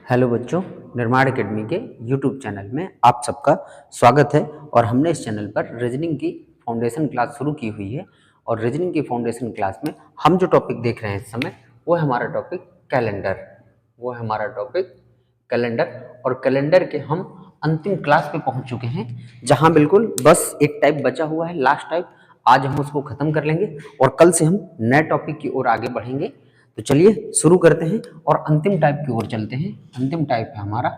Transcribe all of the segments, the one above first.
Hello बच्चों, निर्माण academy के यूट्यूब चैनल में आप सबका स्वागत है। और हमने इस चैनल पर रीजनिंग की फाउंडेशन क्लास शुरू की हुई है। और रीजनिंग की फाउंडेशन क्लास में हम जो टॉपिक देख रहे हैं इस समय वो है हमारा टॉपिक कैलेंडर। और कैलेंडर के हम अंतिम क्लास पे पहुंच चुके हैं, जहां बिल्कुल बस एक टाइप बचा हुआ है, लास्ट टाइप। आज हम उसको खत्म कर लेंगे और कल से हम नए टॉपिक की ओर आगे बढ़ेंगे। तो चलिए शुरू करते हैं और अंतिम टाइप की ओर चलते हैं। अंतिम टाइप है हमारा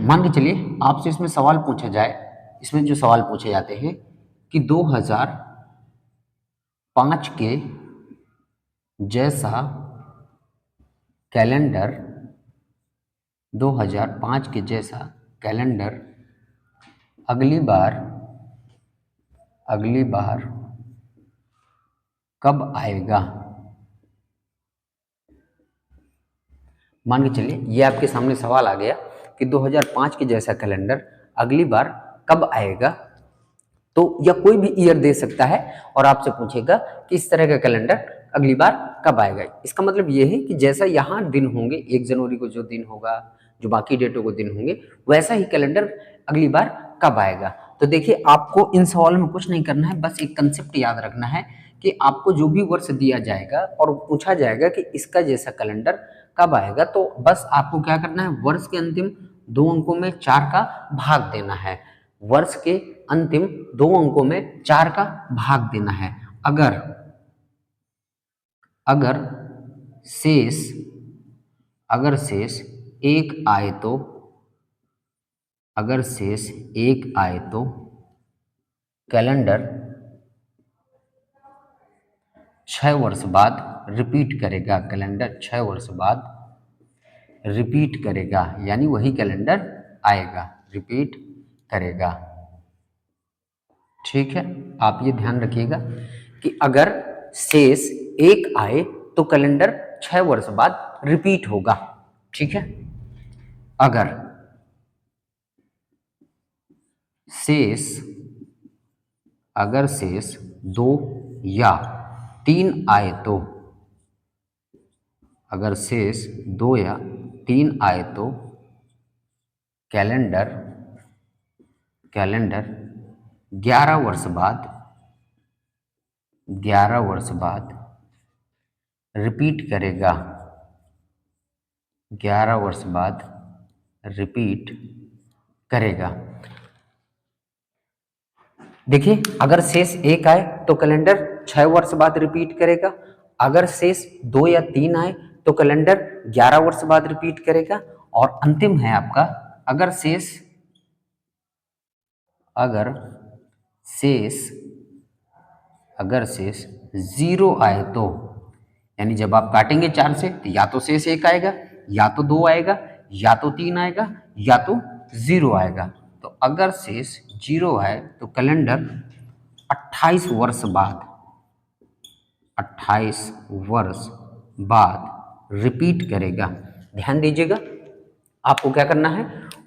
मान के चलिए आपसे इसमें सवाल पूछा जाए। इसमें जो सवाल पूछे जाते हैं कि 2005 के जैसा कैलेंडर 2005 के जैसा कैलेंडर अगली बार कब आएगा। मान के चलिए ये आपके सामने सवाल आ गया कि 2005 के जैसा कैलेंडर अगली बार कब आएगा। तो या कोई भी ईयर दे सकता है और आपसे पूछेगा कि इस तरह का कैलेंडर अगली बार कब आएगा। इसका मतलब ये है कि जैसा यहाँ दिन होंगे, 1 जनवरी को जो दिन होगा, जो बाकी डेटों को दिन होंगे, वैसा ही कैलेंडर अगली बार कब आएगा। तो देखिए आपको इन सवालों में कुछ नहीं करना है, बस एक कंसेप्ट याद रखना है कि आपको जो भी वर्ष दिया जाएगा और पूछा जाएगा कि इसका जैसा कैलेंडर कब आएगा, तो बस आपको क्या करना है, वर्ष के अंतिम 2 अंकों में 4 का भाग देना है। वर्ष के अंतिम 2 अंकों में 4 का भाग देना है। अगर शेष एक आए तो कैलेंडर 6 वर्ष बाद रिपीट करेगा। कैलेंडर 6 वर्ष बाद रिपीट करेगा, यानी वही कैलेंडर आएगा, रिपीट करेगा। ठीक है, आप ये ध्यान रखिएगा कि अगर शेष 1 आए तो कैलेंडर 6 वर्ष बाद रिपीट होगा। ठीक है, अगर शेष 2 या 3 आए तो कैलेंडर 11 वर्ष बाद रिपीट करेगा। 11 वर्ष बाद रिपीट करेगा। देखिए अगर शेष 1 आए तो कैलेंडर 6 वर्ष बाद रिपीट करेगा। अगर शेष 2 या 3 आए तो कैलेंडर 11 वर्ष बाद रिपीट करेगा। और अंतिम है आपका अगर शेष 0 आए तो, यानी जब आप काटेंगे 4 से तो या तो शेष 1 आएगा, या तो 2 आएगा, या तो 3 आएगा, या तो 0 आएगा। तो अगर शेष 0 आए तो कैलेंडर 28 वर्ष बाद रिपीट करेगा। ध्यान दीजिएगा, आपको क्या करना है,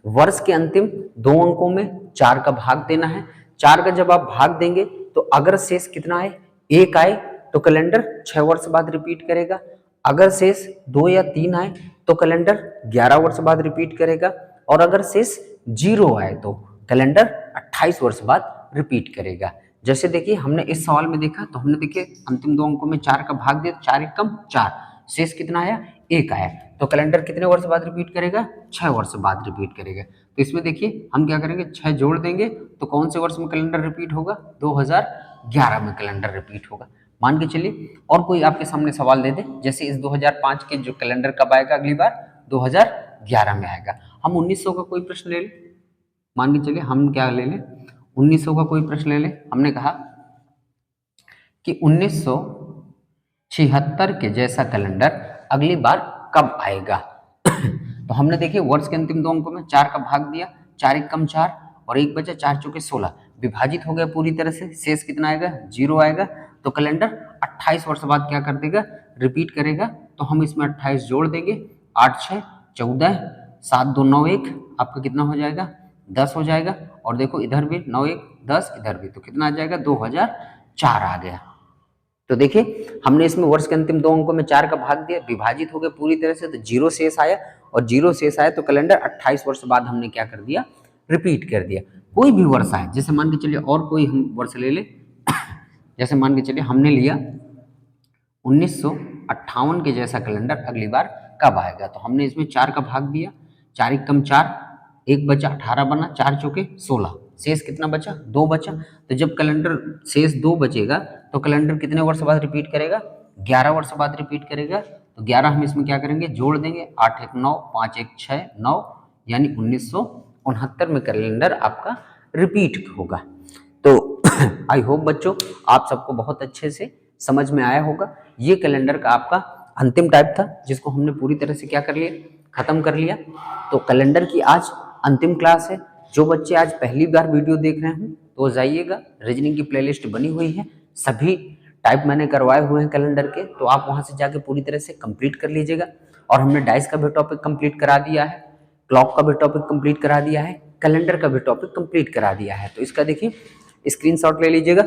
वर्ष के अंतिम 2 अंकों में 4 का भाग देना है। 4 का जब आप भाग देंगे तो अगर शेष कितना आए, 1 आए तो कैलेंडर 6 वर्ष बाद रिपीट करेगा। अगर शेष 2 या 3 आए तो कैलेंडर 11 वर्ष बाद रिपीट करेगा। और अगर शेष 0 आए तो कैलेंडर 28 वर्ष बाद रिपीट करेगा। जैसे देखिए हमने इस सवाल में देखा तो हमने देखिए अंतिम 2 अंकों में 4 का भाग दिया, 4 एकम 4, शेष कितना आया, 1 आया। तो कैलेंडर कितने वर्ष बाद रिपीट करेगा, 6 वर्ष बाद रिपीट करेगा। तो इसमें देखिए हम क्या करेंगे, 6 जोड़ देंगे तो कौन से वर्ष में कैलेंडर रिपीट होगा, 2011 में कैलेंडर रिपीट होगा। मान के चलिए और कोई आपके सामने सवाल दे दे, जैसे इस 2005 के जो कैलेंडर कब आएगा अगली बार, 2011 में आएगा। हम 1900 का कोई प्रश्न ले लें। मान के चलिए हम क्या ले लें, 1900 का कोई प्रश्न ले लें। हमने कहा कि 1976 के जैसा कैलेंडर अगली बार कब आएगा। तो हमने देखिए वर्ष के अंतिम 2 अंकों में 4 का भाग दिया, 4 एकम 4 और 1 बचा, 4 चौके 16, विभाजित हो गया पूरी तरह से। शेष कितना आएगा, 0 आएगा। तो कैलेंडर 28 वर्ष बाद क्या कर देगा, रिपीट करेगा। तो हम इसमें 28 जोड़ देंगे, 8 6 14, 7 2 9 1, आपका कितना हो जाएगा, 10 हो जाएगा। और देखो इधर भी 9 1 10, इधर भी, तो कितना आ जाएगा, 2004 आ गया। तो देखिए हमने इसमें वर्ष के अंतिम 2 अंकों में 4 का भाग दिया, विभाजित हो गए पूरी तरह से, तो 0 शेष आया, और 0 शेष आया तो कैलेंडर 28 वर्ष बाद हमने क्या कर दिया, रिपीट कर दिया। कोई भी वर्ष आए, जैसे मान के चलिए और कोई हम वर्ष ले ले, जैसे मान के चलिए हमने लिया 1958 के जैसा कैलेंडर अगली बार कब आएगा, तो हमने इसमें 4 का भाग दिया, 4 एकम 4, 1 बचा, 18 बना, 4 चौके 16, शेष कितना बचा, 2 बचा। तो जब कैलेंडर शेष 2 बचेगा तो कैलेंडर कितने वर्ष बाद रिपीट करेगा, 11 वर्ष बाद रिपीट करेगा। तो 11 हम इसमें क्या करेंगे, जोड़ देंगे, 8 1 9, 5 1 6 9, यानी 1969 में कैलेंडर आपका रिपीट होगा। तो आई होप बच्चों आप सबको बहुत अच्छे से समझ में आया होगा। ये कैलेंडर का आपका अंतिम टाइप था जिसको हमने पूरी तरह से क्या कर लिया, खत्म कर लिया। तो कैलेंडर की आज अंतिम क्लास है। जो बच्चे आज पहली बार वीडियो देख रहे हैं तो जाइएगा, रीजनिंग की प्लेलिस्ट बनी हुई है, सभी टाइप मैंने करवाए हुए हैं कैलेंडर के, तो आप वहां से जाके पूरी तरह से कंप्लीट कर लीजिएगा। और हमने डाइस का भी टॉपिक कंप्लीट करा दिया है, क्लॉक का भी टॉपिक कंप्लीट करा दिया है, कैलेंडर का भी टॉपिक कंप्लीट करा दिया है। तो इसका देखिए स्क्रीनशॉट ले लीजिएगा।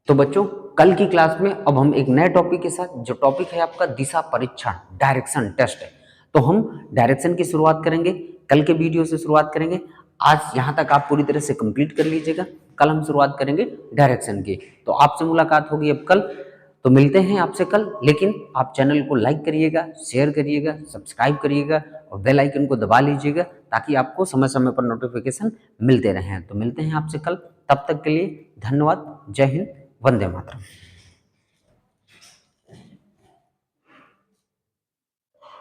तो बच्चों कल की क्लास में अब हम एक नए टॉपिक के साथ, जो टॉपिक है आपका दिशा परीक्षण, डायरेक्शन टेस्ट है, तो हम डायरेक्शन की शुरुआत करेंगे, कल के वीडियो से शुरुआत करेंगे। आज यहाँ तक आप पूरी तरह से कंप्लीट कर लीजिएगा, कल हम शुरुआत करेंगे डायरेक्शन की। तो आपसे मुलाकात होगी अब कल, तो मिलते हैं आपसे कल। लेकिन आप चैनल को लाइक करिएगा, शेयर करिएगा, सब्सक्राइब करिएगा और बेल आइकन को दबा लीजिएगा ताकि आपको समय समय पर नोटिफिकेशन मिलते रहें। तो मिलते हैं आपसे कल, तब तक के लिए धन्यवाद। जय हिंद, वंदे मातरम।